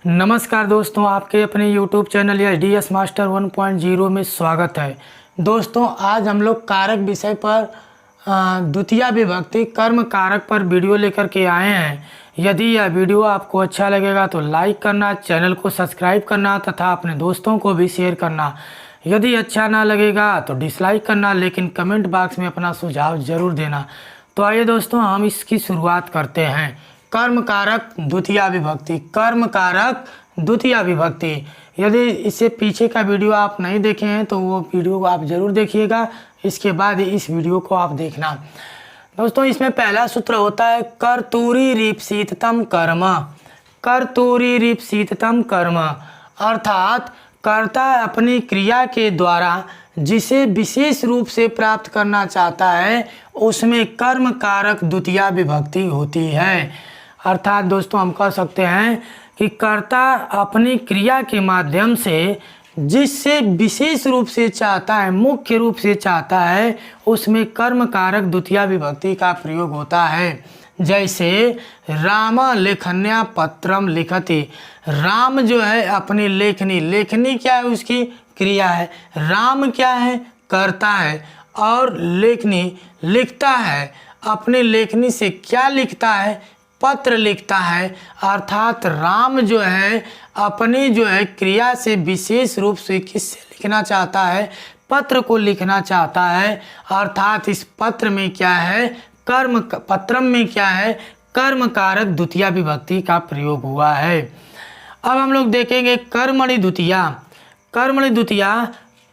नमस्कार दोस्तों, आपके अपने YouTube चैनल या DS मास्टर 1.0 में स्वागत है। दोस्तों, आज हम लोग कारक विषय पर द्वितीय विभक्ति कर्म कारक पर वीडियो लेकर के आए हैं। यदि यह वीडियो आपको अच्छा लगेगा तो लाइक करना, चैनल को सब्सक्राइब करना तथा अपने दोस्तों को भी शेयर करना। यदि अच्छा ना लगेगा तो डिसलाइक करना, लेकिन कमेंट बॉक्स में अपना सुझाव ज़रूर देना। तो आइए दोस्तों, हम इसकी शुरुआत करते हैं। कर्म कारक द्वितीय विभक्ति, कर्म कारक द्वितीय विभक्ति। यदि इससे पीछे का वीडियो आप नहीं देखे हैं तो वो वीडियो को आप ज़रूर देखिएगा, इसके बाद इस वीडियो को आप देखना। दोस्तों, इसमें पहला सूत्र होता है कर्तूरी रीप्सिततम कर्म। कर्तूरी रीप्सिततम कर्म अर्थात कर्ता अपनी क्रिया के द्वारा जिसे विशेष रूप से प्राप्त करना चाहता है उसमें कर्म कारक द्वितीय विभक्ति होती है। अर्थात दोस्तों, हम कह सकते हैं कि कर्ता अपनी क्रिया के माध्यम से जिससे विशेष रूप से चाहता है, मुख्य रूप से चाहता है, उसमें कर्म कारक द्वितीय विभक्ति का प्रयोग होता है। जैसे राम लेखन्या पत्रम लिखति। राम जो है अपनी लेखनी, लेखनी क्या है, उसकी क्रिया है। राम क्या है, करता है, और लेखनी लिखता है। अपनी लेखनी से क्या लिखता है, पत्र लिखता है। अर्थात राम जो है अपनी क्रिया से विशेष रूप से किससे लिखना चाहता है, पत्र को लिखना चाहता है। अर्थात इस पत्र में क्या है, पत्रम में क्या है, कर्म कारक द्वितीय विभक्ति का प्रयोग हुआ है। अब हम लोग देखेंगे कर्मणि द्वितीय। कर्मणि द्वितीय,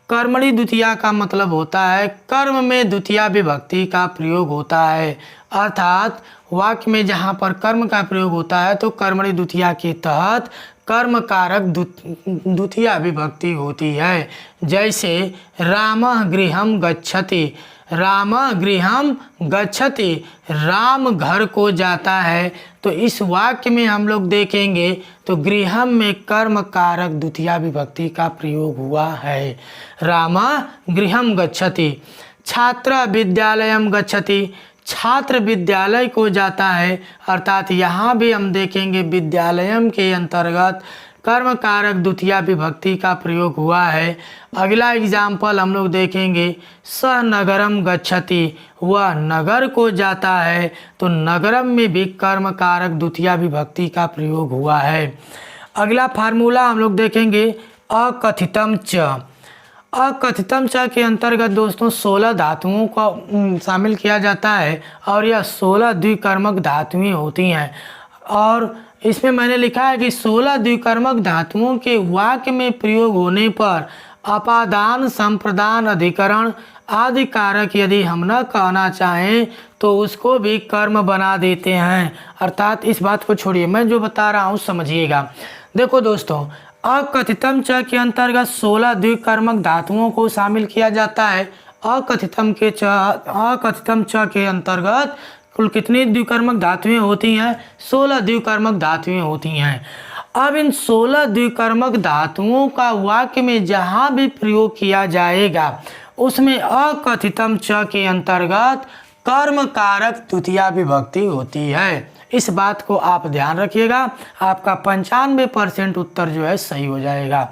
कर्मणि द्वितीय का मतलब होता है कर्म में द्वितीय विभक्ति का प्रयोग होता है। अर्थात वाक्य में जहाँ पर कर्म का प्रयोग होता है तो कर्मणि द्वितीय के तहत कर्म कारक द्वितीय विभक्ति होती है। जैसे रामः गृहं गच्छति। राम गृहं गच्छति, राम घर को जाता है। तो इस वाक्य में हम लोग देखेंगे तो गृहं में कर्म कारक द्वितीय विभक्ति का प्रयोग हुआ है। राम गृहं गच्छति। छात्र विद्यालयं गच्छति। छात्र विद्यालय को जाता है। अर्थात यहाँ भी हम देखेंगे विद्यालयम के अंतर्गत कर्म कारक द्वितीय विभक्ति का प्रयोग हुआ है। अगला एग्जाम्पल हम लोग देखेंगे स नगरम गच्छति। वह नगर को जाता है। तो नगरम में भी कर्म कारक द्वितीय विभक्ति का प्रयोग हुआ है। अगला फार्मूला हम लोग देखेंगे अकथितम च। अकथितम च के अंतर्गत दोस्तों 16 धातुओं को शामिल किया जाता है और यह 16 द्विकर्मक धातुएं होती हैं। और इसमें मैंने लिखा है कि 16 द्विकर्मक धातुओं के वाक्य में प्रयोग होने पर अपादान, संप्रदान, अधिकरण आदि कारक यदि हम न कहना चाहें तो उसको भी कर्म बना देते हैं। अर्थात इस बात को छोड़िए, मैं जो बता रहा हूँ समझिएगा। देखो दोस्तों, अकथितम च के अंतर्गत 16 द्विकर्मक धातुओं को शामिल किया जाता है। अकथितम च के अंतर्गत कुल कितनी द्विकर्मक धातुएं होती हैं, 16 द्विकर्मक धातुएं होती हैं। अब इन 16 द्विकर्मक धातुओं का वाक्य में जहाँ भी प्रयोग किया जाएगा उसमें अकथितम च के अंतर्गत कर्म कारक द्वितीय विभक्ति होती है। इस बात को आप ध्यान रखिएगा, आपका 95% उत्तर जो है सही हो जाएगा।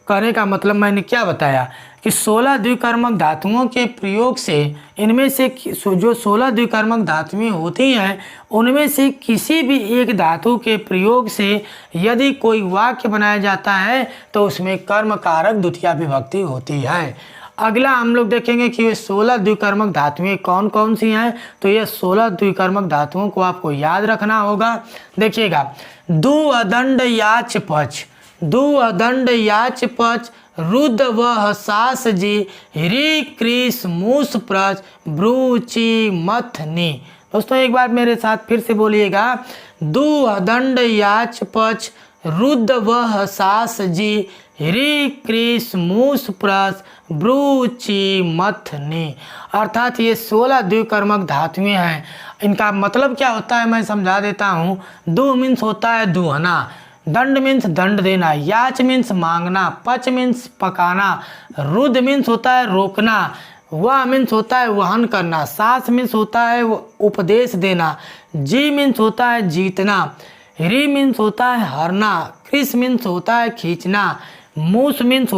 कहने का मतलब मैंने क्या बताया कि 16 द्विकर्मक धातुओं के प्रयोग से इनमें से जो 16 द्विकर्मक धातुएं होती हैं उनमें से किसी भी एक धातु के प्रयोग से यदि कोई वाक्य बनाया जाता है तो उसमें कर्म कारक द्वितीय विभक्ति होती है। अगला हम लोग देखेंगे कि ये 16 द्विकर्मक धातुएं कौन कौन सी हैं। तो ये 16 द्विकर्मक धातुओं को आपको याद रखना होगा। देखिएगा, दु अदंड याच पच। दु अदंड याच पच, रुद्ध व सास जी, री क्रीस मूस प्रच, ब्रूची मथनी। दोस्तों, एक बार मेरे साथ फिर से बोलिएगा, दु अदंड याच पच, रुद्ध व सास जी, री क्रीस मूस प्रच, ब्रूची मथनी। अर्थात ये 16 द्विकर्मक धातुएं हैं। इनका मतलब क्या होता है मैं समझा देता हूँ। दु मीन्स होता है दुहना, दंड मीन्स दंड देना, याच मीन्स मांगना, पच मीन्स पकाना, रुद्ध मीन्स होता है रोकना, वह मीन्स होता है वहन करना, सास मीन्स होता है उपदेश देना, जी मीन्स होता है जीतना, री मीन्स होता है हरना, क्रिस मीन्स होता है खींचना, मूस मीन्स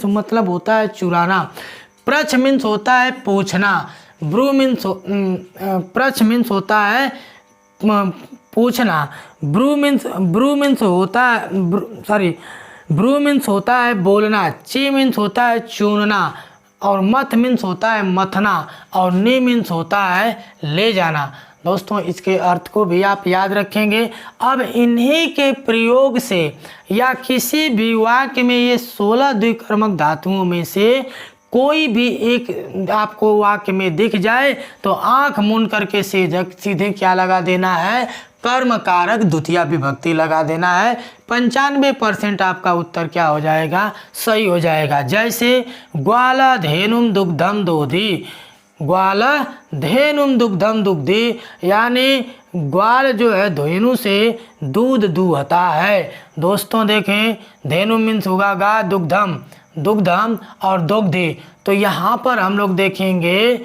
मतलब होता है चुराना, प्रच मीन्स होता है पूछना, प्रच मीन्स होता है पूछना, ब्रू मीन्स होता है बोलना, ची मीन्स होता है चुनना, और मथ मीन्स होता है मथना, और नी मीन्स होता है ले जाना। दोस्तों इसके अर्थ को भी आप याद रखेंगे। अब इन्हीं के प्रयोग से या किसी भी वाक्य में ये 16 द्विकर्मक धातुओं में से कोई भी एक आपको वाक्य में दिख जाए तो आंख मूंद करके सीधे क्या लगा देना है, कर्म कारक द्वितीया विभक्ति लगा देना है। 95% आपका उत्तर क्या हो जाएगा, सही हो जाएगा। जैसे ग्वाल धेनुम दुग्धम दोधी, ग्वाल धेनुम दुग्धम दुग्धी, यानी ग्वाल जो है धेनु से दूध दूहता है। दोस्तों देखें, धेनु मीन्स होगा गा, दुग्धम और दुग्धि, तो यहाँ पर हम लोग देखेंगे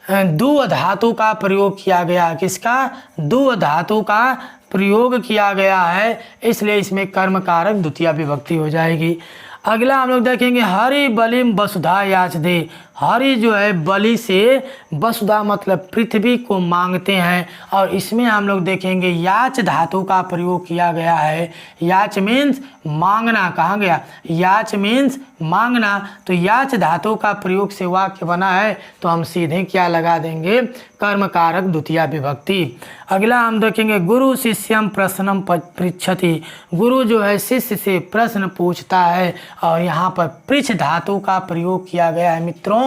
दु धातु का प्रयोग किया गया। किसका? दु धातु का प्रयोग किया गया है, इसलिए इसमें कर्म कारक द्वितीया विभक्ति हो जाएगी। अगला हम लोग देखेंगे हरि बलिम वसुधा याच दे। हरि जो है बलि से वसुधा मतलब पृथ्वी को मांगते हैं, और इसमें हम लोग देखेंगे याच धातु का प्रयोग किया गया है। याच मीन्स मांगना, कहाँ गया, याच मीन्स मांगना, तो याच धातु का प्रयोग से वाक्य बना है, तो हम सीधे क्या लगा देंगे, कर्म कारक द्वितीया विभक्ति। अगला हम देखेंगे गुरु शिष्यम प्रश्नम पृच्छति। गुरु जो है शिष्य से प्रश्न पूछता है, और यहाँ पर पृच्छ धातु का प्रयोग किया गया है मित्रों,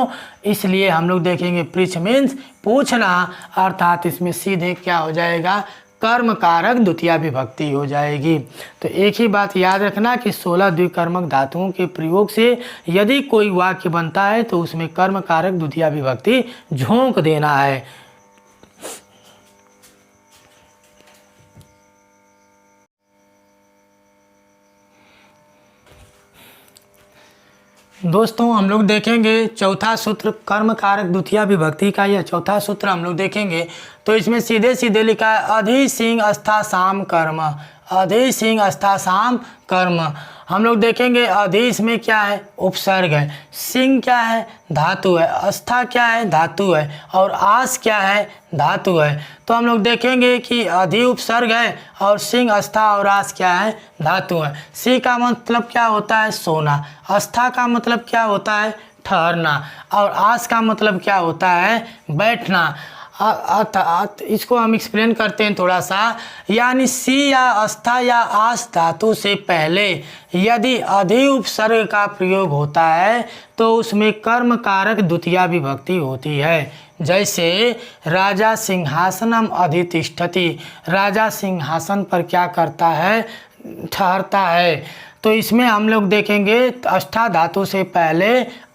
इसलिए हम लोग देखेंगे पृच्छ मीन्स पूछना, अर्थात इसमें सीधे क्या हो जाएगा, कर्म कारक द्वितीया विभक्ति हो जाएगी। तो एक ही बात याद रखना कि 16 द्विकर्मक धातुओं के प्रयोग से यदि कोई वाक्य बनता है तो उसमें कर्म कारक द्वितीया विभक्ति झोंक देना है। दोस्तों हम लोग देखेंगे चौथा सूत्र कर्म कारक द्वितीया विभक्ति का, यह चौथा सूत्र हम लोग देखेंगे। तो इसमें सीधे सीधे लिखा है अधि सिंह अस्था साम कर्म, अधि सिंह अस्था साम कर्म। हम लोग देखेंगे अधि इसमें क्या है, उपसर्ग है, सिंह क्या है, धातु है, अस्था क्या है, धातु है, और आस क्या है, धातु है। तो हम लोग देखेंगे कि अधि उपसर्ग है और सिंह अस्था और आस क्या है, धातु है। सी का मतलब क्या होता है, सोना, अस्था का मतलब क्या होता है, ठहरना, और आस का मतलब क्या होता है, बैठना। इसको हम एक्सप्लेन करते हैं थोड़ा सा, यानी सी या अस्था या आस धातु से पहले यदि अधि उपसर्ग का प्रयोग होता है तो उसमें कर्म कारक द्वितीया विभक्ति होती है। जैसे राजा सिंहासनम अधितिष्ठति, राजा सिंहासन पर क्या करता है, ठहरता है। तो इसमें हम लोग देखेंगे अस्था धातु से पहले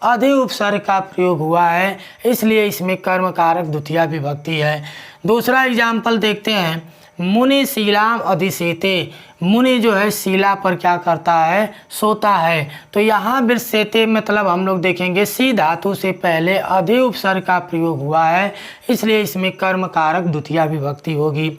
अधि उपसर्ग का प्रयोग हुआ है, इसलिए इसमें कर्म कारक द्वितीया विभक्ति है। दूसरा एग्जाम्पल देखते हैं, मुनि शीलाम अधिसेते। मुनि जो है शीला पर क्या करता है, सोता है। तो यहाँ भी सेते मतलब हम लोग देखेंगे सी धातु से पहले अधि उपसर्ग का प्रयोग हुआ है, इसलिए इसमें कर्म कारक द्वितीया विभक्ति होगी।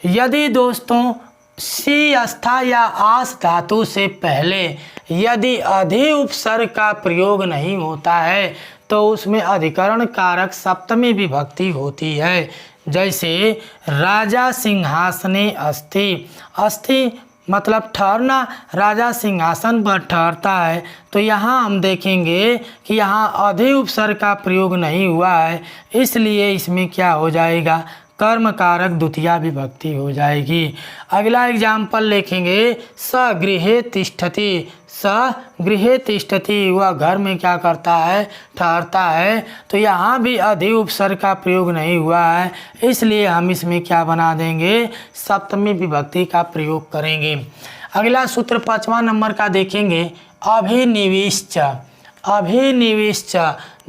यदि दोस्तों सी अस्था या आस धातु से पहले यदि अधि उपसर्ग का प्रयोग नहीं होता है तो उसमें अधिकरण कारक सप्तमी विभक्ति होती है। जैसे राजा सिंहासने अस्ति, अस्ति मतलब ठहरना, राजा सिंहासन पर ठहरता है। तो यहाँ हम देखेंगे कि यहाँ अधि उपसर्ग का प्रयोग नहीं हुआ है, इसलिए इसमें क्या हो जाएगा, कर्म कारक द्वितीया विभक्ति हो जाएगी। अगला एग्जाम्पल लिखेंगे सगृहे तिष्ठति। सगृहे तिष्ठति, वह घर में क्या करता है, ठहरता है। तो यहाँ भी अधि उपसर्ग का प्रयोग नहीं हुआ है, इसलिए हम इसमें क्या बना देंगे, सप्तमी विभक्ति का प्रयोग करेंगे। अगला सूत्र 5वां नंबर का देखेंगे अभिनिविश्च। अभिनिविश्च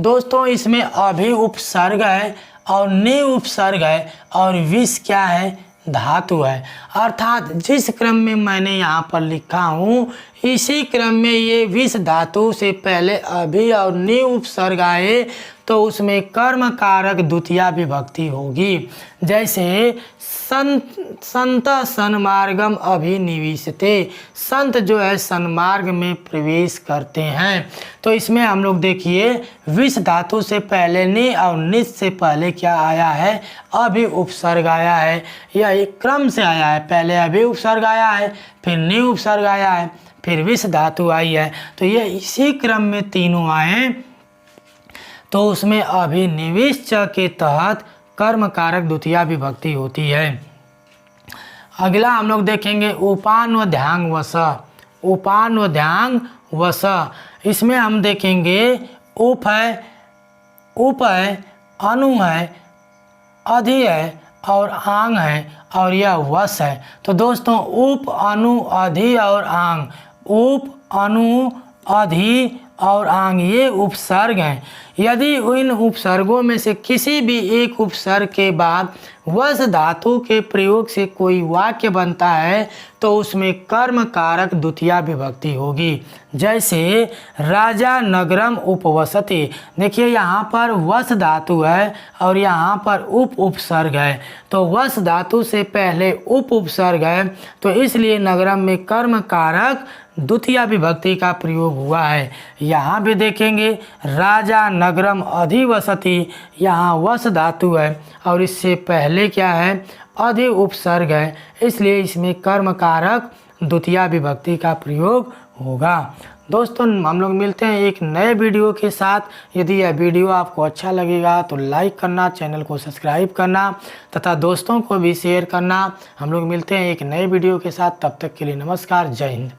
दोस्तों इसमें अभि उपसर्ग है और नि उपसर्ग है और विष क्या है, धातु है। अर्थात जिस क्रम में मैंने यहाँ पर लिखा हूँ इसी क्रम में ये विष धातु से पहले अभि और नि उपसर्ग आए तो उसमें कर्म कारक द्वितीया विभक्ति होगी। जैसे संत सन्मार्गम अभिनिवेशते, संत जो है सन्मार्ग में प्रवेश करते हैं। तो इसमें हम लोग देखिए विष धातु से पहले नि और निस से पहले क्या आया है, अभि उपसर्ग आया है। यह एक क्रम से आया है, पहले अभि उपसर्ग आया है, फिर नि उपसर्ग आया है, फिर विष धातु आई है। तो ये इसी क्रम में तीनों आए, तो उसमें अभिनिवेश च के तहत कर्म कारक द्वितीया विभक्ति होती है। अगला हम लोग देखेंगे उपान्वध्यांग वस। उपान्वध्यांग वस, इसमें हम देखेंगे उप है, अनु है, अधि है और आंग है और यह वस है। तो दोस्तों उप, अनु, अधि और आंग, उप, अनु, अधि और आंग ये उपसर्ग हैं। यदि इन उपसर्गों में से किसी भी एक उपसर्ग के बाद वस धातु के प्रयोग से कोई वाक्य बनता है तो उसमें कर्म कारक द्वितीया विभक्ति होगी। जैसे राजा नगरम उपवसति, देखिए यहाँ पर वस धातु है और यहाँ पर उपसर्ग है, तो वस धातु से पहले उपसर्ग है, तो इसलिए नगरम में कर्म कारक द्वितीया विभक्ति का प्रयोग हुआ है। यहाँ भी देखेंगे राजा नगरम अधिवसति, यहाँ वस धातु है और इससे पहले क्या है, अधि उपसर्ग है, इसलिए इसमें कर्म कारक द्वितीया विभक्ति का प्रयोग होगा। दोस्तों हम लोग मिलते हैं एक नए वीडियो के साथ। यदि यह वीडियो आपको अच्छा लगेगा तो लाइक करना, चैनल को सब्सक्राइब करना तथा दोस्तों को भी शेयर करना। हम लोग मिलते हैं एक नए वीडियो के साथ, तब तक के लिए नमस्कार, जय हिंद।